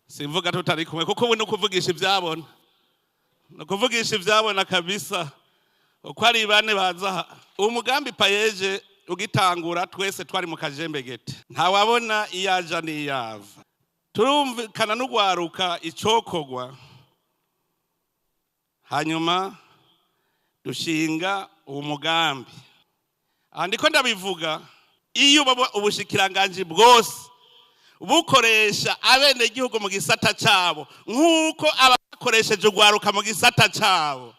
simvuga tutari kumwe kuko ubu nukuvugisha ibyabona nukuvugisha ibyabona kabisa uko ari bane baza umugambi payeje ugitangura twese twari mu kajembegete nta wabona iyaja niyava turumvikana n'ugwaruka icokogwa hanyuma dushinga uwo mugambi andiko ndabivuga iyo ubushikiranganje bwose bukoresha abene gihugu mu gisata cabo nkuko abakoresheje ugwaruka mu gisata cabo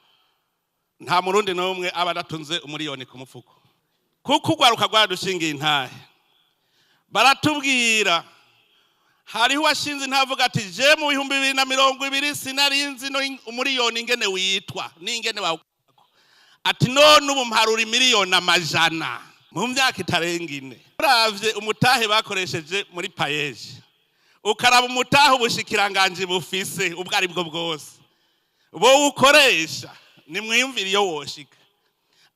nta murundi n'umwe aba adatunze umuriyoni ku mufuko kuko ugwaruka rwadushingiye intahe baratubwira hariho washinze ntavuga ati je mu 2020 sinarinzi no umuriyoni ingene witwa n'ingene ati none ubu mparura miliyoni amajana mu myaka itarenga 4 uravye umutahe bakoresheje muri payeje ukaraba umutahe ubushikiranganje bufise ubwo ari bwo bwose bo ukoresha ni mwiyumvira iyo woshika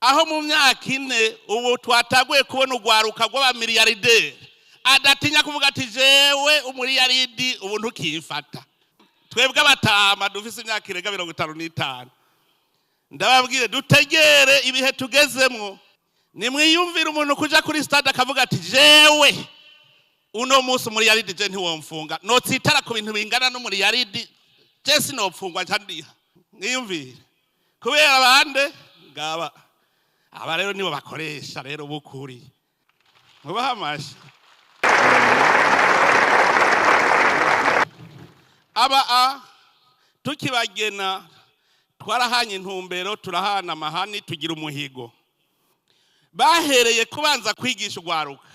aho mu myaka 4 ubu twataguye kubona ugwaruka rw'abamiliyarderi adatinya kuvuga ati jewe umuriyaridi ubu ntukifata twebwe abatama dufise imyaka irenga 55 ndababwire dutegere ibihe tugezemwo ni mwiyumvira umuntu kuja kuri stade akavuga ati jewe uno munsi umuriyaridi je ntiwomfunga notsitara ku bintu bingana n'umuriyaridi je sinopfungwa ncandiha mwiyumvire kubera abande ngaba aba rero nibo bakoresha rero bukuri mubahamasha aba tukibagena twarahanye intumbero turahana amahani tugira umuhigo bahereye kubanza kwigisha ugwaruka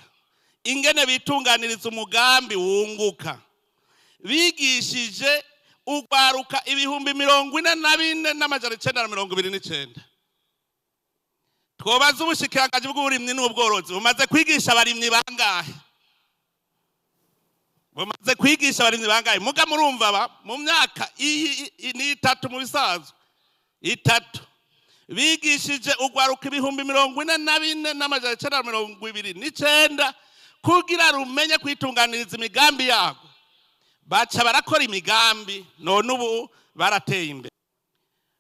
ingene bitunganiriza umugambi wunguka bigishije ugwaruka 44,929 twobaza ubushikiranganje bw'uburimyi n'ubworozi bumaze kwigisha abarimyi bangahe muga murumva mu myaka ni 3 mu bisazo 3 bigishije ugwaruka 44,929 kugira rumenye kwitunganiriza imigambi yago baca barakora imigambi none ubu barateye imbere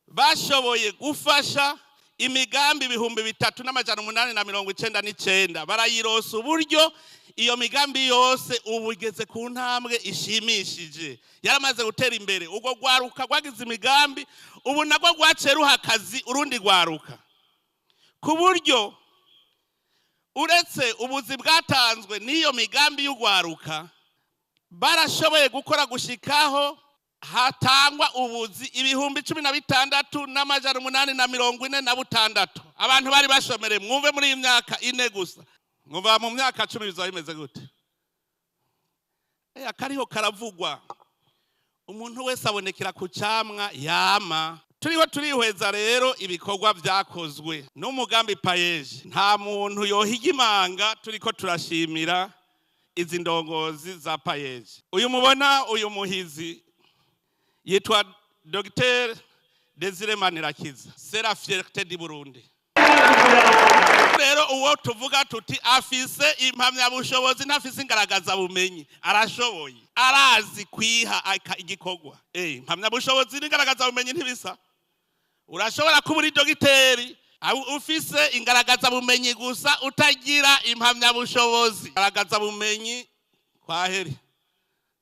bashoboye gufasha imigambi 3,899 barayirosa uburyo iyo migambi yose ubugeze ku ntambwe ishimishije yaramaze gutera imbere ubwo gwaruka gwagize imigambi ubu nagwo gwaceruha akazi urundi gwaruka ku buryo uretse ubuzi bwatanzwe n'iyo migambi y'ugwaruka barashoboye gukora gushikaho hatangwa ubuzi 16,846 abantu bari bashomere mwumve muri iyi myaka 4 gusa mwumva mu myaka 10 bizaba bimeze gute akariho karavugwa umuntu wese abonekera ku camwa yama turiho turihweza rero ibikorwa byakozwe n'umugambi payeje nta muntu yohiga imanga turiko turashimira izi ndongozi za payeje uyu mubona uyu muhizi yitwa Dr Desire Manirakiza c'est la fierté du Burundi rero uwo tuvuga tuti afise impamya bushobozi ntafise ingaragaza bumenyi arashoboye arazi kwiha igikorwa impamya bushobozi n'ingaragaza bumenyi ntibisa urashobora kuba uri dogiteri ufise ingaragaza bumenyi gusa utagira impamya bushobozi ingaragaza bumenyi kwaheri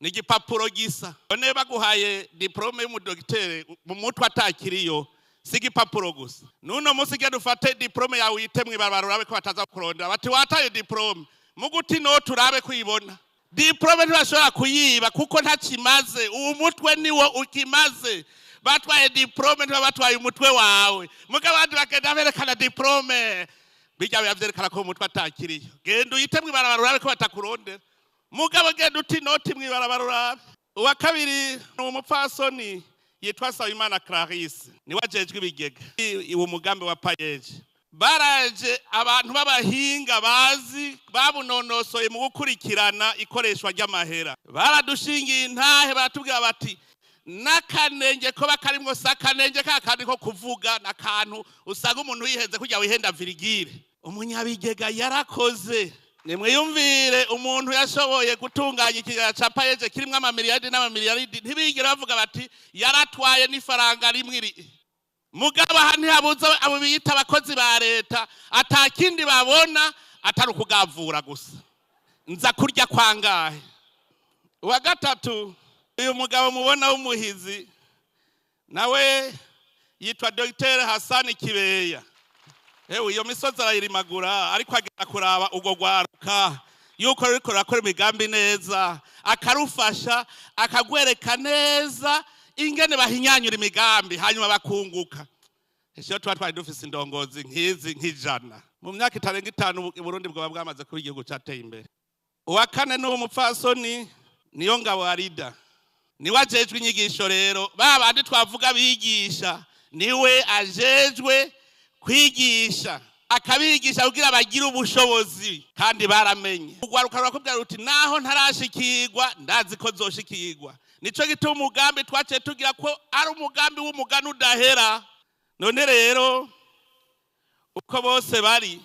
n'igipapuro gisa none baguhaye diplome y'umudogiteri mu mutwe atakiriyo sigipapuro gusa nuno musige dufate diplome yawe uyitemwe barabarabe ko bataza kurondera bati wataye diplome muguti no turabe kuyibona diplome ntibashobora kuyiba kuko ntakimaze uwo mutwe niwo ukimaze batwaye diplome ntibatwaye umutwe wawe mugabandi bagenda berekana diplome bijya bavyerekana ko umutwe atakiriyo genda uyitemwe barabarabe ko batakurondera mugabo genda uti noti mwibarabarabe uwa kabiri umupfasoni yitwa Sawimana Clarisse ni wajejwe ibigega uwo mugambi wa payeje baraje abantu b'abahinga bazi babunonosoye mu gukurikirana ikoreshwa ry'amahera baradushingiye intahe batubwira bati nakanenge ko bakarimwo sakanenge kakandi ko kuvuga nakantu usanga umuntu yiheze kujya wihenda virigire umunyabigega yarakoze nimwiyumvire umuntu yashoboye gutunganya ikigega ca payeje kirimwo amamiliyaridi n'amamiliyaridi ntibigera bavuga bati yaratwaye n'ifaranga rimwe mugabo aha ntihabuze abo biyita abakozi ba leta atakindi babona atari ukugavura gusa nza kurya kwangahe. Uwa gatatu uyu mugabo mubona w'umuhizi nawe yitwa Dr. Hassan Kibeya. Iyo misozi arayirimagura ariko agera kuraba ubwo gwaruka yuko ruriko rurakora imigambi neza akarufasha akagwereka neza ingene bahinyanyura imigambi hanyuma bakunguka. Esho twari dufise indongozi nk'ijana mu myaka itarenga 5 i Burundi bwo bwamaze kuba igihugu cateye imbere. Uwa kane n'uwo mupfasoni niyo ngabo Arida niwe ajejwe inyigisho rero babandi twavuga bigisha niwe ajejwe kwigisha akabigisha kugira bagira ubushobozi kandi baramenye. Ugwaruka rukubwira ruti naho ntarashikirwa ndazi ko zoshikirwa. Nico gituma umugambi twace tugira ko ari umugambi w'umugani udahera. None rero uko bose bari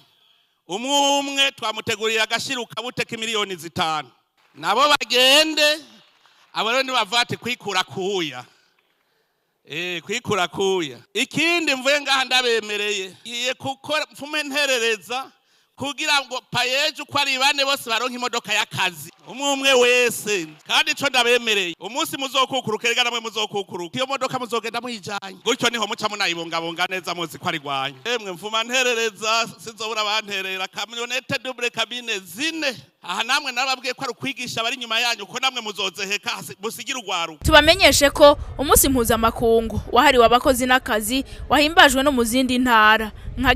umwe twamutegurira agashiruka buteka miliyoni 5 nabo bagende abo rero nibavate kwikura kuya kwikura kuya. Ikindi mvuye ngaha ndabemereye iye gukora mfume nterereza kugira ngo payeje uko ari bane bose baronka imodoka y'akazi umwe wese kandi ico ndabemereye umunsi muzokukuruka rega namwe muzokukuruka iyo modoka muzogenda muyijanye gutyo niho muca munayibungabunga neza muzi ko ari rwanyu. Emwe mfuma nterereza sinzobura banterera kamyonete double cabine 4 aha namwe nababwiye ko ari ukwigisha bari nyuma yanyu ko namwe muzozeheka musigira ugwaruka. Tubamenyeshe ko umunsi mpuzamakungu wahariwe abakozi n'akazi wahimbajwe no mu zindi ntara nka